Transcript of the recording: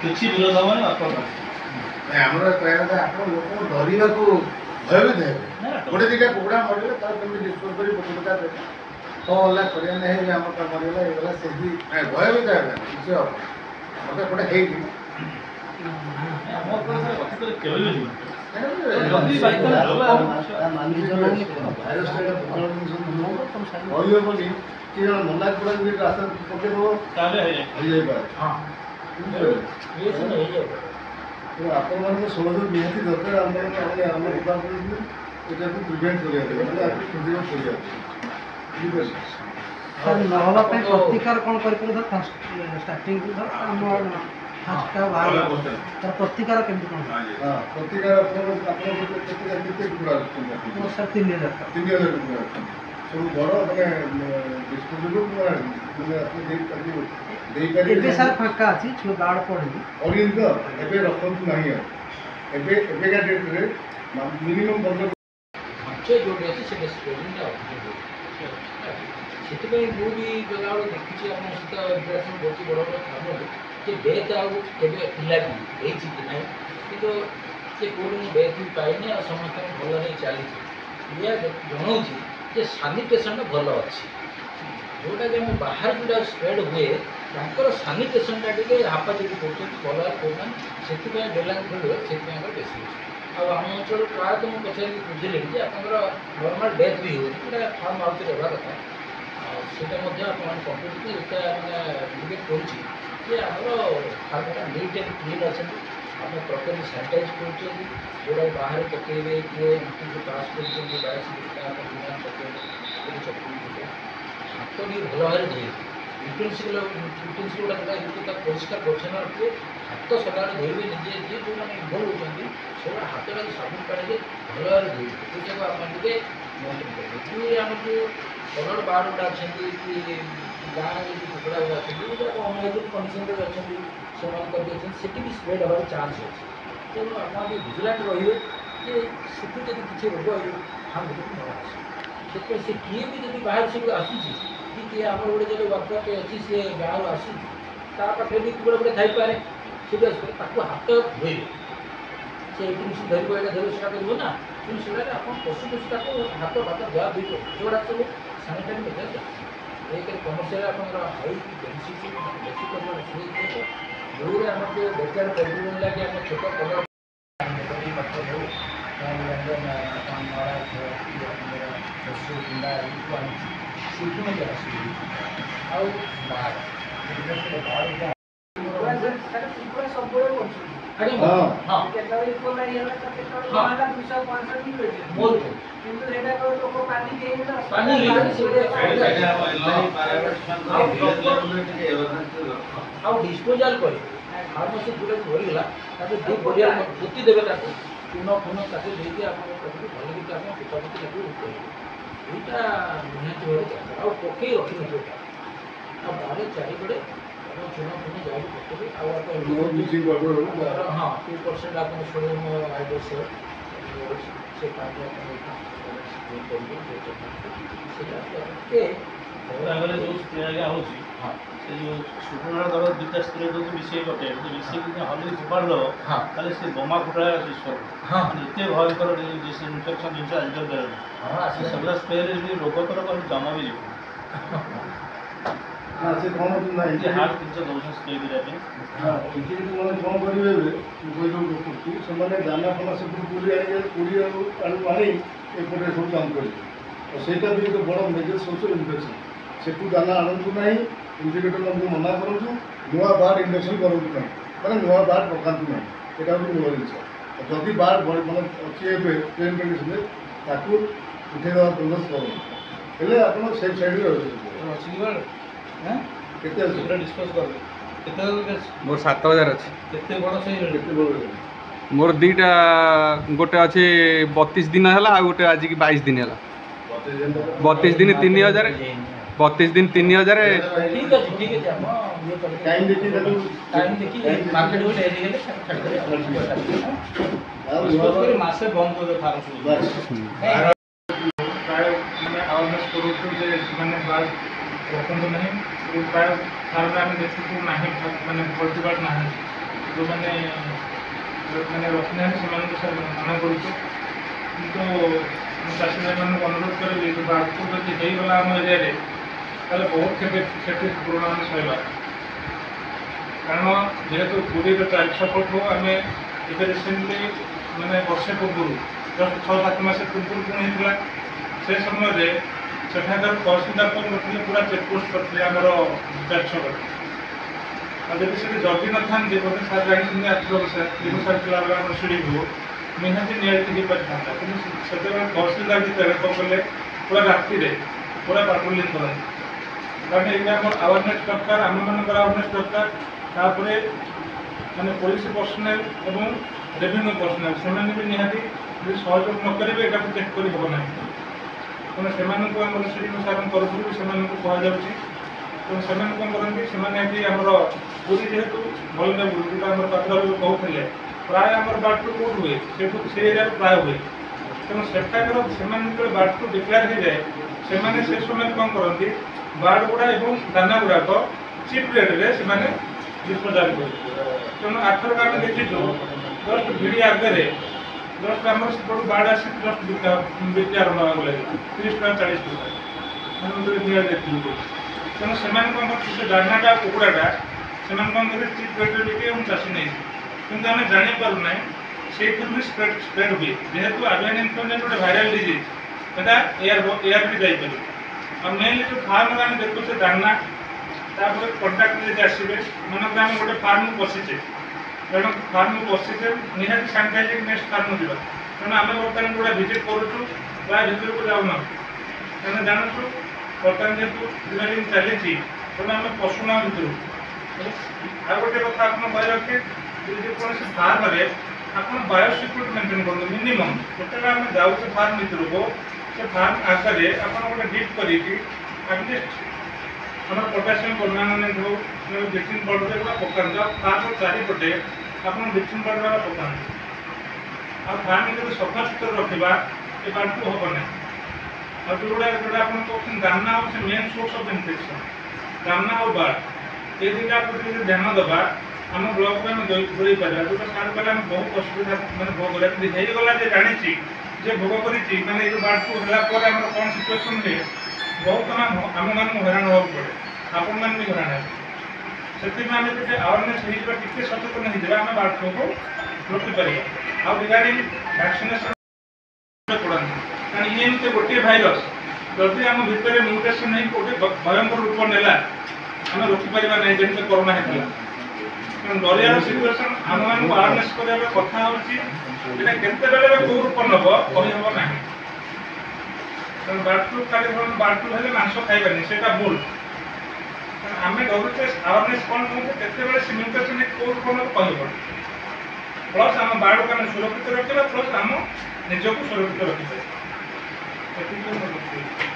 କିଛି ବିରୋଧ ହବନି ଆମର କହିବା କଥା ଆପଣ ଲୋକଙ୍କୁ ଡରିବାକୁ ଭୟଭୀତ ହେବେ ଗୋଟେ ଦୁଇଟା କୁକୁଡ଼ା ମରିଲେ ତାକୁ କେମିତି ଡିସ୍ପୋଜ୍ କରି ପୋଟା ଦେବେ ହେଲା କରିବା ନାହିଁ ଆମର ତ ମରିଗଲା ହେଇଗଲା ସେଠି ଭୟଭୀତ ହେବେ କିଛି ହବ ମୋତେ ଗୋଟେ ହେଇନି କହିହେବନି କି ଜଣେ ମନା କଲା ଯଦି ରାସ୍ତା ପକେଇଦେବ ତାହେଲେ ହେଇଯାଇପାରେ ଆପଣମାନଙ୍କ ସହଯୋଗ ନିହାତି ଦରକାର ଆମ ଡିପାର୍ଟମେଣ୍ଟ ଏଟାକୁ ପ୍ରିଭେଣ୍ଟ କରିବା ପାଇଁ କରିବା ବୁଝିପାରିଲେ ନହେବା ପାଇଁ ପ୍ରତିକାର କ'ଣ କରିପାରିବ ଷ୍ଟାର୍ଟିଂରୁ ଆମ ତାର ପ୍ରତିକାର କେମିତି କ'ଣ ପ୍ରତିକାର ଆପଣଙ୍କ କେତେ କୁକୁଡ଼ା ସାର୍ 3000 କୁକୁଡ଼ା ସବୁ ବଡ଼ ମାନେ ଡିସ୍ପୋଜେବଲ୍ ମାନେ ଆପଣ ଦେଇପାରିବେ ଏବେ ସାର୍ ଫାଙ୍କା ଅଛି ଛୁଆ ବାଡ଼ ପଡ଼ିନି ପଡ଼ିନି ତ ଏବେ ରଖନ୍ତୁ ନାହିଁ ଆଉ ଏବେକା ଡେଟ୍ରେ ମିନିମମ୍ 15 ଯୋଉଠି ଅଛି ସେଟା ସ୍ପ୍ରେଡିଂଟା ସେଥିପାଇଁ ମୁଁ ବି ଗଲାବେଳେ ଦେଖିଛି ଆପଣଙ୍କ ସହିତ ଇଣ୍ଟରାକ୍ସନ୍ କରୁଛି ବଡ଼ ବଡ଼ କାମରେ ଯେ ଡେଥ୍ ଆଉ କେବେ ପିଲା ବି ହେଇଛି କି ନାହିଁ କିନ୍ତୁ ସେ କେଉଁଠି ମୁଁ ଡେଥ୍ ବି ପାଇନି ଆଉ ସମସ୍ତଙ୍କୁ ଭଲ ନେଇ ଚାଲିଛି ଇଏ ଜଣାଉଛି ଯେ ସାନିଟେସନ୍ଟା ଭଲ ଅଛି ଯେଉଁଟାକି ଆମ ବାହାରେ ଯେଉଁଟା ସ୍ପ୍ରେଡ୍ ହୁଏ ତାଙ୍କର ସାନିଟେସନ୍ଟା ଟିକେ ହାପାଚୁପି କରୁଛନ୍ତି ଭଲ କରୁନାହାନ୍ତି ସେଥିପାଇଁ ଡେଲାଙ୍ଗ ହୁଏ ସେଥିପାଇଁ ଆମର ବେଶୀ ହେଉଛି ଆଉ ଆମ ଅଞ୍ଚଳ ପ୍ରାୟତଃ ମୁଁ ପଚାରିକି ବୁଝିଲିଣି ଯେ ଆପଣଙ୍କର ନର୍ମାଲ୍ ଡେଥ୍ ବି ହେଉନି ଯେଉଁଟା ଫାର୍ମ ହାଉସ୍ରେ ହେବା କଥା ଆଉ ସେଇଟା ମଧ୍ୟ ଆପଣମାନେ କମ୍ପ୍ଲିଟ୍ ଏଇଟା ମାନେ ଇଣ୍ଡିକେଟ୍ କରୁଛି ଯେ ଆମର ଫାର୍ମଟା ନିଟ୍ ଆଣ୍ଡ କ୍ଲିନ୍ ଅଛନ୍ତି ଆମେ ପ୍ରପର୍ଲି ସାନିଟାଇଜ୍ କରୁଛନ୍ତି ଯେଉଁଟା ବାହାରେ ପକାଇବେ କିଏ ଏମିତି ପାସ୍ କରୁଛନ୍ତି ପକାଇବେ ଚପଲ ହାତ ବି ଭଲ ଭାବରେ ଧୋଇବେ ୟୁଟେନ୍ସିଲ୍ ଗୁଡ଼ା ଯେଉଁଟା ପରିଷ୍କାର ପରିଚ୍ଛନ୍ନ ରଖିବେ ହାତ ସଦାବେଳେ ଧୋଇବେ ନିଜେ ଯିଏ ଯେଉଁମାନେ ଇନଭଲ୍ଭ ହେଉଛନ୍ତି ସେଗୁଡ଼ା ହାତଟାକୁ ସାବୁନ ପାଣିରେ ଭଲ ଭାବରେ ଧୋଇବେ ସେଇଟାକୁ ଆପଣ ଟିକେ ମେଣ୍ଟେନ୍ କରିବେ କି ଆମର ଯେଉଁ କଲର୍ ବାର୍ଡ଼ ଗୁଡ଼ା ଅଛନ୍ତି କି ଗାଁରେ ଯେଉଁ କୁକୁଡ଼ା ଗୁଡ଼ା ଅଛନ୍ତି ଯେଉଁଟା ଅନହାଇଜିନ୍ କଣ୍ଡିସନ୍ରେ ଅଛନ୍ତି ସେମାନେ କରିଦେଇଛନ୍ତି ସେଠି ବି ସ୍ପ୍ରେଡ୍ ହେବାର ଚାନ୍ସ ଅଛି ତେଣୁ ଆପଣ ଟିକେ ଭିଜିଲାଣ୍ଟ ରହିବେ ଯେ ସେଠୁ ଯଦି କିଛି ରୋଗ ଫାର୍ମ ଭିତରକୁ ନ ଆସେ ସେଥିପାଇଁ ସେ କିଏ ବି ଯଦି ବାହାରୁ ସବୁ ଆସୁଛି କି କିଏ ଆମର ଗୋଟେ ଯଦି ୱାର୍କର୍ଟେ ଅଛି ସିଏ ଗାଁରୁ ଆସୁଛି ତା ପାଖରେ ବି କୁକୁଡ଼ା ଗୋଟେ ଥାଇପାରେ ସେଠି ଆସିପାରେ ତାକୁ ହାତ ଧୋଇବେ ସେ ଏଇଠି ମିଶି ଧରିବ ଏଇଟା ଧରିବ ସେଟା କରିବ ନା କିନ୍ତୁ ସେଟାରେ ଆପଣ ପଶୁ ତାକୁ ହାତ ଧୁଆ ଧୋଇ କରିବେ ସେଗୁଡ଼ା ସବୁ ସାନିଟାରୀ ମେଜର୍ ଏଇଥିରେ କମର୍ସିଆଲ ଆପଣଙ୍କର ହାଇ ବେନିଫିଟ୍ ବେଶୀ ପରିମାଣ ସୁବିଧା ଯେଉଁରେ ଆମର ଯେଉଁ ବେକାର ପରିବହନ ଲାଗି ଆମ ଛୋଟ କଲର ପଶୁ କିମ୍ବା ଆଣିଛି ସେଇଠୁ ମଧ୍ୟ ଆସୁଛି ଆଉ ବାହାର ସବୁବେଳେ କରୁଛନ୍ତି ଆଉ ଡିସ୍ପୋଜାଲ କରି ଫାର୍ମାସି ଯେଉଁଟା ଧରିଗଲା ତାକୁ ଦୁଇ ବଢ଼ିଆ ପୋତି ଦେବେ ତାକୁ ଚୂନ ଫୁନ ତାକୁ ଦେଇକି ଆପଣ ତାକୁ ଭଲକି ଆପଣ ପିଠାପତି ତାକୁ କରିବେ ଏଇଟା ନିହାତି ଭାବରେ ଦରକାର ଆଉ ପକେଇ ରଖିନଥିବେ ଆଉ ବାହାରେ ଚାରିପଟେ ଆପଣ ଚୂନ ଫୁନ ଯାହାବି ପକେଇବେ ଆଉ ଆପଣ ହଁ 2% ଆପଣ ସୋଡ଼ିୟମ ହାଇଡ୍ରୋକ୍ସାଇଡ୍ ସେ ପାଣି ଆପଣ କରିବେ ସେଇଟା ଟିକେ ଯେଉଁ ସ୍ପ୍ରେ ଆଜ୍ଞା ହେଉଛି ସେ ଯେଉଁ ସୁପର୍ଣ୍ଣ ଦଳ ଦୁଇଟା ସ୍ପ୍ରେ ଦେଉଛି ମିଶେଇ ପଟେ ମିଶେଇକି ହଲେଇ ଫୋପାଡ଼ି ଦେବ ତାହେଲେ ସେ ବୋମା ଫୁଟା ମାନେ ଏତେ ଭୟଙ୍କର ଇନଫେକ୍ସନ୍ ଜିନିଷ ଆଜିକାଲି ଦେଲାଣି ସେଗୁଡ଼ା ସ୍ପ୍ରେରେ ବି ରୋଗ ତର ଜମା ବି ଯିବ ସେ କ'ଣ ନାହିଁ ହାର୍ଟ ଜିନିଷ ଦେଉଛନ୍ତି ସ୍ପ୍ରେ କରିବା ପାଇଁ ମାନେ କ'ଣ କରିବେ ଏବେ କରୁଛି ସେମାନେ ଦାନା ଫାନା ସେପଟୁ ପୁରୀ ଆଣୁ ଆଣି ଏପଟେ ସବୁ କାମ କରିବେ ଆଉ ସେଇଟା ବି ଗୋଟେ ବଡ଼ ମେଜର ସୋର୍ସ ଅଫ୍ ଇନଫେକ୍ସନ୍ ସେଠୁ ଦାନା ଆଣନ୍ତୁ ନାହିଁ ଇଣ୍ଡିକେଟରମାନଙ୍କୁ ମନା କରନ୍ତୁ ନୂଆ ବାର୍ଡ଼ ଇଞ୍ଜେକ୍ସନ୍ କରନ୍ତୁ ନାହିଁ ମାନେ ନୂଆ ବାର୍ଡ଼ ପକାନ୍ତୁ ନାହିଁ ଏଇଟା ହେଉଛି ମୂଳ ଜିନିଷ ଯଦି ବାର୍ଡ଼ ମାନେ ଅଛି ଏବେ ଟ୍ରେନ୍ କଣ୍ଡିସନରେ ତାକୁ ଉଠେଇଦେବା ବ୍ୟବସ୍ଥା କରନ୍ତୁ ହେଲେ ଆପଣ ସେଫ୍ ସାଇଡ଼୍ରେ ରହିବେ ଅଛି କି କେତେ ଅଛି ପୁରା ଡିସ୍କସ୍ କରିବେ କେତେ मोर 7000 अच्छे କେତେ ବଡ଼ ସେଇ କେତେ ବଡ଼ मोर दीटा गोटे अच्छे 32 दिन है आ गोटे आज की 22 दिन है 32 दिन 3000 32 दिन 3000 ठीक है टाइम देखिए मार्केट को ले गए मासे बंद कर दे फार्म प्राय मैंने अवेयरनेस करूँ जे मैंने बात रखते नहीं ପ୍ରାୟ ଫାର୍ମରେ ଆମେ ଦେଖୁଛୁ ନାହିଁ ମାନେ ଭର୍ତ୍ତି ବାର୍ଡ଼ ନାହାନ୍ତି ଯେଉଁମାନେ ମାନେ ରଖିନାହାନ୍ତି ସେମାନଙ୍କୁ ସାର୍ ମନା କରୁଛୁ କିନ୍ତୁ ମୁଁ ଚାଷୀ ଭାଇମାନଙ୍କୁ ଅନୁରୋଧ କରିବି ଯେ ବାର୍ଡ଼ ଫ୍ଲୁ ଯଦି ହେଇଗଲା ଆମ ଏରିଆରେ ତାହେଲେ ବହୁତ କ୍ଷତି ପୂରଣ ଆମେ ସହିବା କାରଣ ଯେହେତୁ ପୁରୀର 4-6 ଫୁଟ ଆମେ ଏବେ ରିସେଣ୍ଟଲି ମାନେ ବର୍ଷେ ପୂର୍ବରୁ ଜଷ୍ଟ 6-7 ମାସ ପୂର୍ବରୁ କ'ଣ ହେଇଥିଲା ସେ ସମୟରେ ସେଠାକାର ତହସିଲଦାର କ'ଣ କରିଥିଲେ ପୁରା ଚେକପୋଷ୍ଟ କରିଥିଲେ ଆମର 4-6 ଆଉ ଯଦି ସେଠି ଜଗି ନଥାନ୍ତି ବୋଧେ ସାର୍ ଜାଣିଛନ୍ତି ଆର୍ଥିକ ସାରିଥିଲା ବେଳେ ଆମର ସିଡ଼ିକୁ ନିହାତି ନିହାତି ହେଇପାରିଥାନ୍ତା କିନ୍ତୁ ସେତେବେଳେ ତହସିଲଦାର ଭିତରେ କ'ଣ କଲେ ପୁରା ରାତିରେ ପୁରା ପାଟ୍ରୋଲିଂ କରନ୍ତି କାରଣ ଏଇଟା ଆମର ଆୱାରନେସ୍ ଦରକାର ଆମମାନଙ୍କର ଆୱାରନେସ୍ ଦରକାର ତାପରେ ମାନେ ପୋଲିସ ପର୍ସନାଲ ଏବଂ ରେଭିନ୍ୟୁ ପର୍ସନାଲ ସେମାନେ ବି ନିହାତି ଯଦି ସହଯୋଗ ନ କରିବେ ଏଟାକୁ ଚେକ୍ କରି ହେବ ନାହିଁ ତେଣୁ ସେମାନଙ୍କୁ ଆମର ସିଡ଼ିଓ ସାର୍ଙ୍କ ତରଫରୁ ବି ସେମାନଙ୍କୁ କୁହାଯାଉଛି ତେଣୁ ସେମାନେ କ'ଣ କରନ୍ତି ସେମାନେ ଏଠି ଆମର ପୁରୀ ଯେହେତୁ ଭଲନେବୁଲ ଯେଉଁଟା ଆମର ପାତ୍ରବାବୁ କହୁଥିଲେ ପ୍ରାୟ ଆମର ବାର୍ଡ଼ ଫ୍ଲୁ କେଉଁଠି ହୁଏ ସେଠୁ ସେ ଏରିଆରେ ପ୍ରାୟ ହୁଏ ତେଣୁ ସେଠାକାର ସେମାନେ ଯେତେବେଳେ ବାର୍ଡ଼ ଫ୍ଲୁ ଡିକ୍ଲେୟାର ହେଇଯାଏ ସେମାନେ ସେ ସମୟରେ କ'ଣ କରନ୍ତି ବାର୍ଡ଼ ଗୁଡ଼ା ଏବଂ ଦାନା ଗୁଡ଼ାକ ଚିପ୍ ରେଟ୍ରେ ସେମାନେ ବିସ୍ଫୋରଣ କରନ୍ତି ତେଣୁ ଆରଥରକ ଆମେ ଦେଖିଛୁ ଜଷ୍ଟ ଭିଡ଼ି ଆଗରେ ଜଷ୍ଟ ଆମର ସେପଟୁ ବାର୍ଡ଼ ଆସି ଜଷ୍ଟ ବିକ୍ରି ଆରମ୍ଭ ହେବାକୁ ଲାଗିଲା 30 ଟଙ୍କା 40 ଟଙ୍କା ମାନେ ଗୋଟେ ନିଆଁ ଦେଖିଲୁ ତେଣୁ ସେମାନେ କ'ଣ କରୁଛନ୍ତି ସେ ଦାନାଟା କୁକୁଡ଼ାଟା ସେମାନେ କ'ଣ କରିବେ ଚିପ୍ ରେଟ୍ରେ ବିକ୍ରି ଏବଂ ଚାଷୀ ନେଇଛି କିନ୍ତୁ ଆମେ ଜାଣିପାରୁନାହିଁ ସେଇଥିରୁ ବି ସ୍ପ୍ରେଡ୍ ହୁଏ ଯେହେତୁ ଆଭିଆନ୍ ଇନଫ୍ଲୁଏଞ୍ଜା ଗୋଟେ ଭାଇରାଲ ଡିଜିଜ୍ ସେଟା ଏୟାର ବି ଯାଇପାରିବ ଆଉ ମେନଲି ଯେଉଁ ଫାର୍ମରେ ଆମେ ଦେଖୁଛେ ଦାନା ତାପରେ କଣ୍ଟାକ୍ଟ ଯଦି ଆସିବେ ମନେକର ଆମେ ଗୋଟେ ଫାର୍ମକୁ ବସିଛେ ତେଣୁ ଫାର୍ମକୁ ବସିଛେ ନିହାତି ସାନିଟାଇଜ୍ ହେଇକି ନେକ୍ସଟ ଫାର୍ମକୁ ଯିବା ତେଣୁ ଆମେ ବର୍ତ୍ତମାନ ଗୋଟେ ଭିଜିଟ୍ କରୁଛୁ ପ୍ରାୟ ଭିତରକୁ ଯାଉନାହୁଁ ତେଣୁ ଜାଣୁଛୁ ବର୍ତ୍ତମାନ ଯେହେତୁ ଦିନ ଚାଲିଛି ତେଣୁ ଆମେ ପଶୁନା ଭିତରକୁ ଆଉ ଗୋଟେ କଥା ଆପଣ କହିବା କି ଯଦି କୌଣସି ଫାର୍ମରେ ଆପଣ ବାୟୋସିକ୍ୟୁରିଟି ମେଣ୍ଟେନ୍ କରନ୍ତୁ ମିନିମମ୍ ଯେତେବେଳେ ଆମେ ଯାଉଛେ ଫାର୍ମ ଭିତରକୁ ସେ ଫାର୍ମ ଆଗରେ ଆପଣ ଗୋଟେ ଡିପ୍ କରିକି ଆଟଲିଷ୍ଟ ଆମର ପଟାସିୟମ୍ ପରମାନେଣ୍ଟ ହଉ ବ୍ଲିଚିଂ ପାଉଡ଼ର ଏଗୁଡ଼ା ପକାନ୍ତୁ ଆଉ ଫାର୍ମର ଚାରିପଟେ ଆପଣ ବ୍ଲିଚିଂ ପାଉଡ଼ର ପକାନ୍ତୁ ଆଉ ଫାର୍ମ ଯଦି ସଫାସୁତୁରା ରଖିବା ଏ ବାର୍ଡ଼ ଫ୍ଲୁ ହେବ ନାହିଁ ଆଉ ଯେଉଁଗୁଡ଼ା ଆପଣ କହୁଛନ୍ତି ଦାନା ହେଉଛି ମେନ୍ ସୋର୍ସ ଅଫ୍ ଇନଫେକ୍ସନ୍ ଦାନା ଆଉ ବାର୍ଡ଼ ଏ ଦୁଇଟା ପ୍ରତି ଯଦି ଧ୍ୟାନ ଦେବା ଆମ ବ୍ଲକକୁ ଆମେ ଦୂରେଇ ପାରିବା ଯେଉଁଟା ସାର୍ କହିଲେ ଆମେ ବହୁତ ଅସୁବିଧା ମାନେ ଭୋଗ କରିବା କିନ୍ତୁ ହେଇଗଲା ଯେ ଜାଣିଛି ଯେ ଭୋଗ କରିଛି ମାନେ ଏଇ ଯେଉଁ ବାର୍ଡ଼ ଫ୍ଲୁ ହେଲା ପରେ ଆମର କ'ଣ ସିଚୁଏସନ୍ ହୁଏ ବହୁତ ଆମମାନଙ୍କୁ ହଇରାଣ ହେବାକୁ ପଡ଼େ ଆପଣମାନେ ବି ହଇରାଣ ହେବେ ସେଥିପାଇଁ ଆମେ ଯଦି ଆୱାରନେସ୍ ହେଇଯିବା ଟିକେ ସଚେତନ ହେଇଯିବା ଆମେ ବାର୍ଡ଼ ଫ୍ଲୁକୁ ରୋକିପାରିବା ଆଉ ରିଗାର୍ଡିଂ ଭ୍ୟାକ୍ସିନେସନ୍ ପଡ଼ନ୍ତି କାରଣ ଇଏ ଏମିତି ଗୋଟିଏ ଭାଇରସ୍ ଯଦି ଆମ ଭିତରେ ମ୍ୟୁଟେସନ୍ ହେଇକି ଗୋଟେ ଭୟଙ୍କର ରୂପ ନେଲା ଆମେ ରୋକିପାରିବା ନାହିଁ ଯେମିତି କରୋନା ହେଇଥିଲା ତେଣୁ ଡରିବାର ସିଚୁଏସନ୍ ଆମମାନଙ୍କୁ ଆୱାରନେସ୍ କରିବା କଥା ହେଉଛି ଏଇଟା କେତେବେଳେ କେଉଁ ରୂପ ନେବ କହିହେବ ନାହିଁ ତେଣୁ ବାର୍ଡ଼ ଫ୍ଲୁ ଖାଲି ବାର୍ଡ଼ ଫ୍ଲୁ ହେଲେ ମାଂସ ଖାଇବାନି ସେଇଟା ଭୁଲ ଆମେ ଡରୁଛେ ଆୱାରନେସ୍ କ'ଣ କହୁଛେ କେତେବେଳେ ସେ ମ୍ୟୁଟେସନ୍ କେଉଁ ରୂପ ନେବ କହିହେବନି ପ୍ଲସ୍ ଆମ ବାର୍ଡ଼କୁ ଆମେ ସୁରକ୍ଷିତ ରଖିବା ପ୍ଲସ୍ ଆମ ନିଜକୁ ସୁରକ୍ଷିତ ରଖିପାରିବା ଏତିକି